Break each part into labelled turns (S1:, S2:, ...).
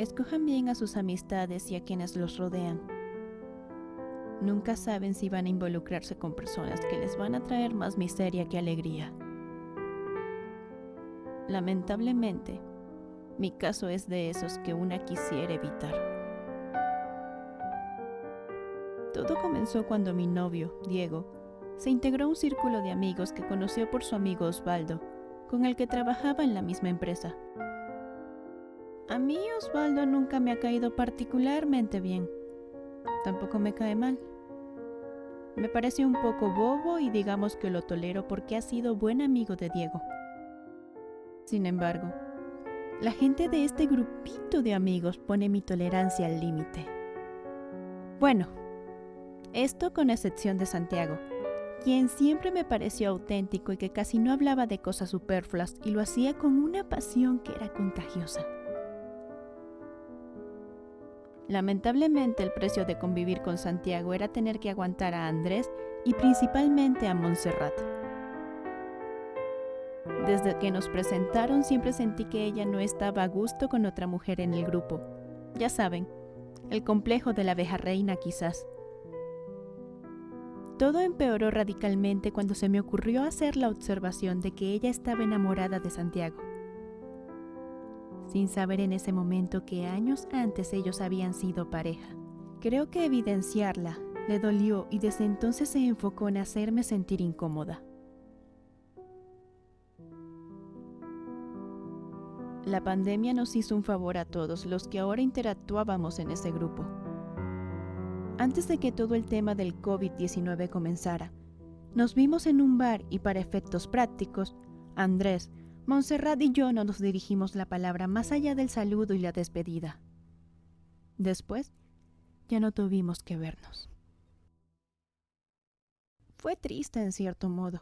S1: Escojan bien a sus amistades y a quienes los rodean. Nunca saben si van a involucrarse con personas que les van a traer más miseria que alegría. Lamentablemente, mi caso es de esos que una quisiera evitar. Todo comenzó cuando mi novio, Diego, se integró a un círculo de amigos que conoció por su amigo Osvaldo, con el que trabajaba en la misma empresa. A mí Osvaldo nunca me ha caído particularmente bien. Tampoco me cae mal. Me parece un poco bobo y digamos que lo tolero porque ha sido buen amigo de Diego. Sin embargo, la gente de este grupito de amigos pone mi tolerancia al límite. Bueno, esto con excepción de Santiago, quien siempre me pareció auténtico y que casi no hablaba de cosas superfluas y lo hacía con una pasión que era contagiosa. Lamentablemente, el precio de convivir con Santiago era tener que aguantar a Andrés y principalmente a Montserrat. Desde que nos presentaron siempre sentí que ella no estaba a gusto con otra mujer en el grupo. Ya saben, el complejo de la abeja reina quizás. Todo empeoró radicalmente cuando se me ocurrió hacer la observación de que ella estaba enamorada de Santiago, sin saber en ese momento que años antes ellos habían sido pareja. Creo que evidenciarla le dolió y desde entonces se enfocó en hacerme sentir incómoda. La pandemia nos hizo un favor a todos los que ahora interactuábamos en ese grupo. Antes de que todo el tema del COVID-19 comenzara, nos vimos en un bar y para efectos prácticos, Andrés, Montserrat y yo no nos dirigimos la palabra más allá del saludo y la despedida. Después, ya no tuvimos que vernos. Fue triste en cierto modo,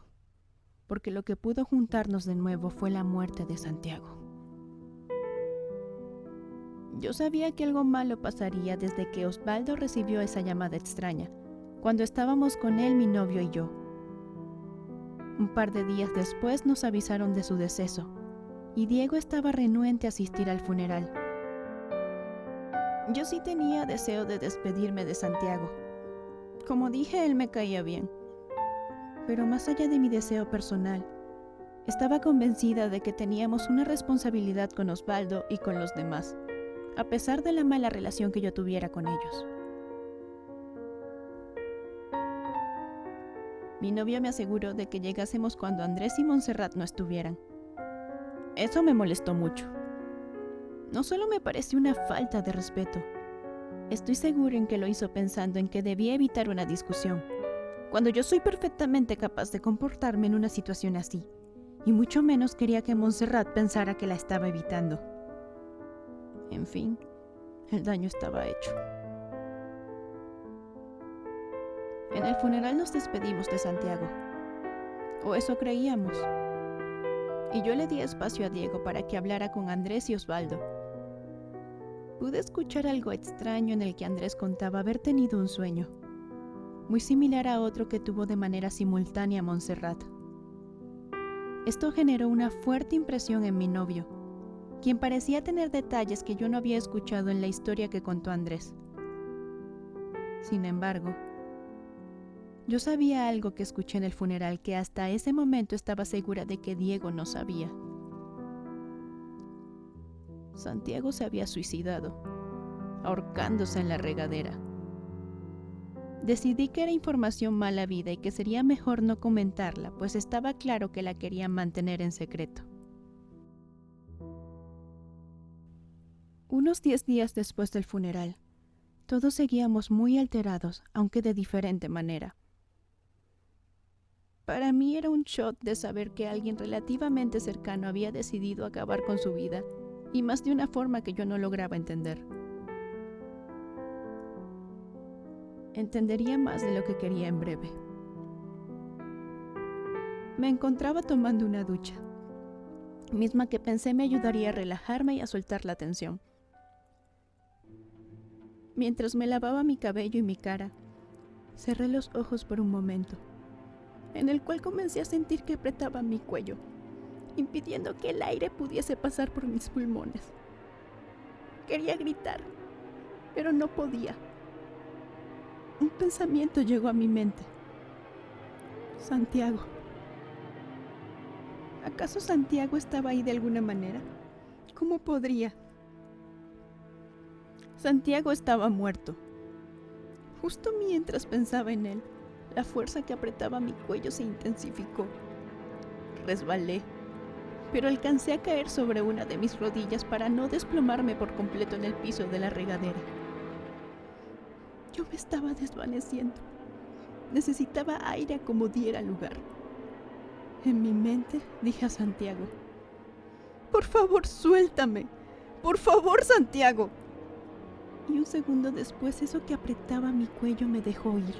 S1: porque lo que pudo juntarnos de nuevo fue la muerte de Santiago. Yo sabía que algo malo pasaría desde que Osvaldo recibió esa llamada extraña, cuando estábamos con él, mi novio y yo. Un par de días después nos avisaron de su deceso, y Diego estaba renuente a asistir al funeral. Yo sí tenía deseo de despedirme de Santiago. Como dije, él me caía bien. Pero más allá de mi deseo personal, estaba convencida de que teníamos una responsabilidad con Osvaldo y con los demás, a pesar de la mala relación que yo tuviera con ellos. Mi novio me aseguró de que llegásemos cuando Andrés y Montserrat no estuvieran. Eso me molestó mucho. No solo me pareció una falta de respeto, estoy seguro en que lo hizo pensando en que debía evitar una discusión, cuando yo soy perfectamente capaz de comportarme en una situación así, y mucho menos quería que Montserrat pensara que la estaba evitando. En fin, el daño estaba hecho. En el funeral nos despedimos de Santiago, o eso creíamos, y yo le di espacio a Diego para que hablara con Andrés y Osvaldo. Pude escuchar algo extraño en el que Andrés contaba haber tenido un sueño, muy similar a otro que tuvo de manera simultánea Montserrat. Esto generó una fuerte impresión en mi novio, quien parecía tener detalles que yo no había escuchado en la historia que contó Andrés. Sin embargo, yo sabía algo que escuché en el funeral que hasta ese momento estaba segura de que Diego no sabía. Santiago se había suicidado, ahorcándose en la regadera. Decidí que era información mala vida y que sería mejor no comentarla, pues estaba claro que la querían mantener en secreto. Unos 10 días después del funeral, todos seguíamos muy alterados, aunque de diferente manera. Para mí era un shock de saber que alguien relativamente cercano había decidido acabar con su vida, y más de una forma que yo no lograba entender. Entendería más de lo que quería en breve. Me encontraba tomando una ducha, misma que pensé me ayudaría a relajarme y a soltar la tensión. Mientras me lavaba mi cabello y mi cara, cerré los ojos por un momento, en el cual comencé a sentir que apretaba mi cuello, impidiendo que el aire pudiese pasar por mis pulmones. Quería gritar, pero no podía. Un pensamiento llegó a mi mente. Santiago. ¿Acaso Santiago estaba ahí de alguna manera? ¿Cómo podría? Santiago estaba muerto. Justo mientras pensaba en él, la fuerza que apretaba mi cuello se intensificó. Resbalé, pero alcancé a caer sobre una de mis rodillas para no desplomarme por completo en el piso de la regadera. Yo me estaba desvaneciendo. Necesitaba aire a como diera lugar. En mi mente dije a Santiago: «Por favor, suéltame. Por favor, Santiago». Y un segundo después, eso que apretaba mi cuello me dejó ir.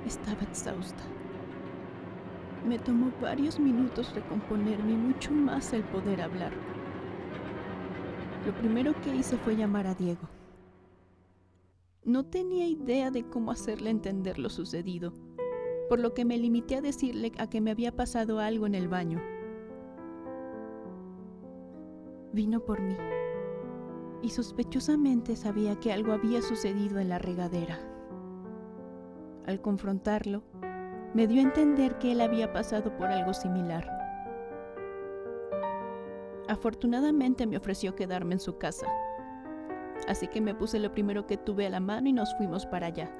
S1: Estaba exhausta. Me tomó varios minutos recomponerme y mucho más el poder hablar. Lo primero que hice fue llamar a Diego. No tenía idea de cómo hacerle entender lo sucedido, por lo que me limité a decirle que me había pasado algo en el baño. Vino por mí, y sospechosamente sabía que algo había sucedido en la regadera. Al confrontarlo, me dio a entender que él había pasado por algo similar. Afortunadamente me ofreció quedarme en su casa, así que me puse lo primero que tuve a la mano y nos fuimos para allá.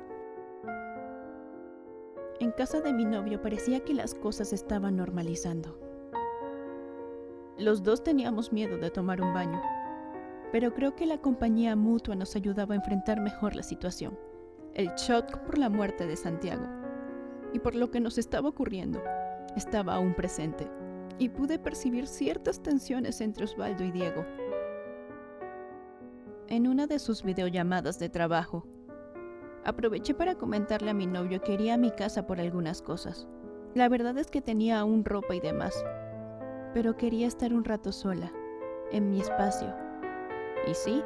S1: En casa de mi novio parecía que las cosas se estaban normalizando. Los dos teníamos miedo de tomar un baño, pero creo que la compañía mutua nos ayudaba a enfrentar mejor la situación. El shock por la muerte de Santiago y por lo que nos estaba ocurriendo estaba aún presente, y pude percibir ciertas tensiones entre Osvaldo y Diego. En una de sus videollamadas de trabajo, aproveché para comentarle a mi novio que iría a mi casa por algunas cosas. La verdad es que tenía aún ropa y demás, pero quería estar un rato sola, en mi espacio. Y sí,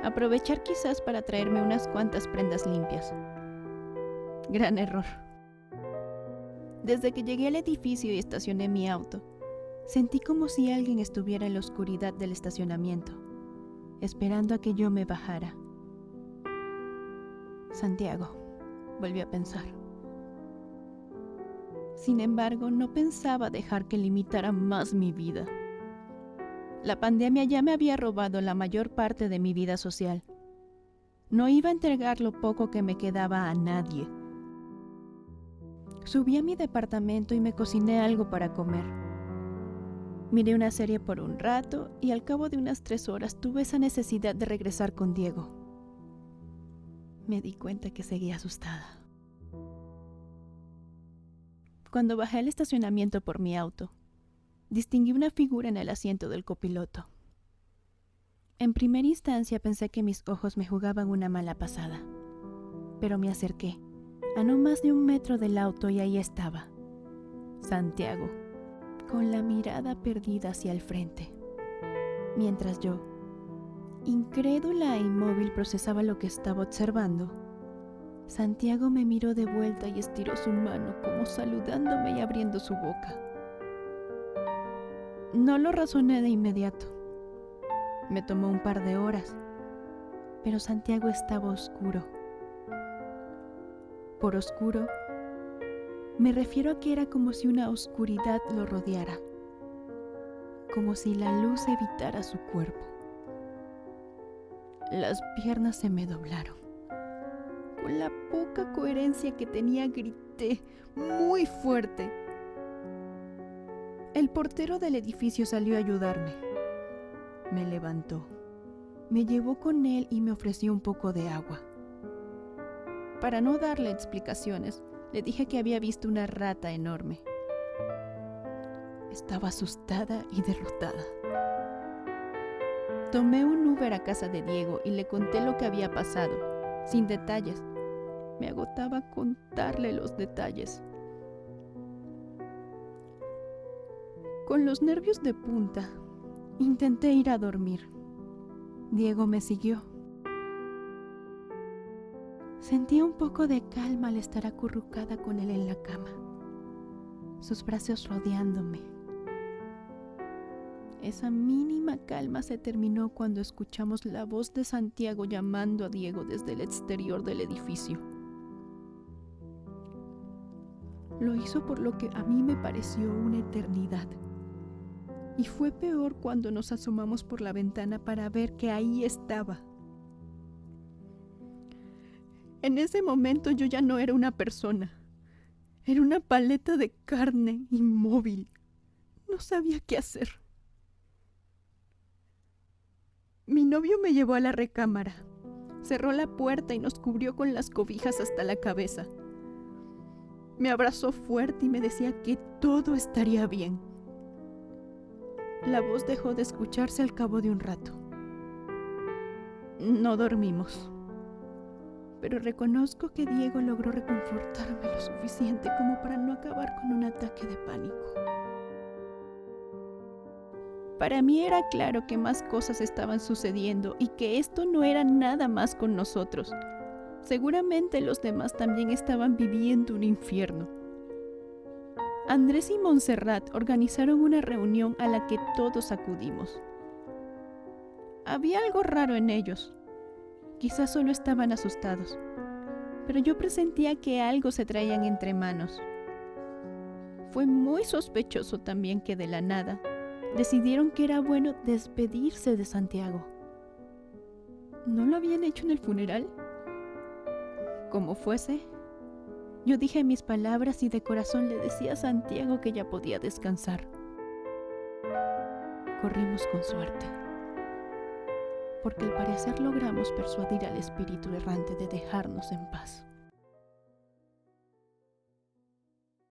S1: aprovechar quizás para traerme unas cuantas prendas limpias. Gran error. Desde que llegué al edificio y estacioné mi auto, sentí como si alguien estuviera en la oscuridad del estacionamiento, esperando a que yo me bajara. Santiago, volví a pensar. Sin embargo, no pensaba dejar que limitara más mi vida. La pandemia ya me había robado la mayor parte de mi vida social. No iba a entregar lo poco que me quedaba a nadie. Subí a mi departamento y me cociné algo para comer. Miré una serie por un rato y al cabo de unas 3 horas tuve esa necesidad de regresar con Diego. Me di cuenta que seguía asustada. Cuando bajé al estacionamiento por mi auto, distinguí una figura en el asiento del copiloto. En primera instancia pensé que mis ojos me jugaban una mala pasada, pero me acerqué a no más de 1 metro del auto y ahí estaba, Santiago, con la mirada perdida hacia el frente. Mientras yo, incrédula e inmóvil, procesaba lo que estaba observando, Santiago me miró de vuelta y estiró su mano como saludándome y abriendo su boca. No lo razoné de inmediato. Me tomó un par de horas, pero Santiago estaba oscuro. Por oscuro, me refiero a que era como si una oscuridad lo rodeara, como si la luz evitara su cuerpo. Las piernas se me doblaron. Con la poca coherencia que tenía, grité muy fuerte. El portero del edificio salió a ayudarme. Me levantó, me llevó con él y me ofreció un poco de agua. Para no darle explicaciones, le dije que había visto una rata enorme. Estaba asustada y derrotada. Tomé un Uber a casa de Diego y le conté lo que había pasado, sin detalles. Me agotaba contarle los detalles. Con los nervios de punta, intenté ir a dormir. Diego me siguió. Sentía un poco de calma al estar acurrucada con él en la cama, sus brazos rodeándome. Esa mínima calma se terminó cuando escuchamos la voz de Santiago llamando a Diego desde el exterior del edificio. Lo hizo por lo que a mí me pareció una eternidad. Y fue peor cuando nos asomamos por la ventana para ver que ahí estaba. En ese momento yo ya no era una persona. Era una paleta de carne inmóvil. No sabía qué hacer. Mi novio me llevó a la recámara. Cerró la puerta y nos cubrió con las cobijas hasta la cabeza. Me abrazó fuerte y me decía que todo estaría bien. La voz dejó de escucharse al cabo de un rato. No dormimos, pero reconozco que Diego logró reconfortarme lo suficiente como para no acabar con un ataque de pánico. Para mí era claro que más cosas estaban sucediendo y que esto no era nada más con nosotros. Seguramente los demás también estaban viviendo un infierno. Andrés y Montserrat organizaron una reunión a la que todos acudimos. Había algo raro en ellos. Quizás solo estaban asustados, pero yo presentía que algo se traían entre manos. Fue muy sospechoso también que de la nada decidieron que era bueno despedirse de Santiago. ¿No lo habían hecho en el funeral? Como fuese, yo dije mis palabras y de corazón le decía a Santiago que ya podía descansar. Corrimos con suerte, porque al parecer logramos persuadir al espíritu errante de dejarnos en paz.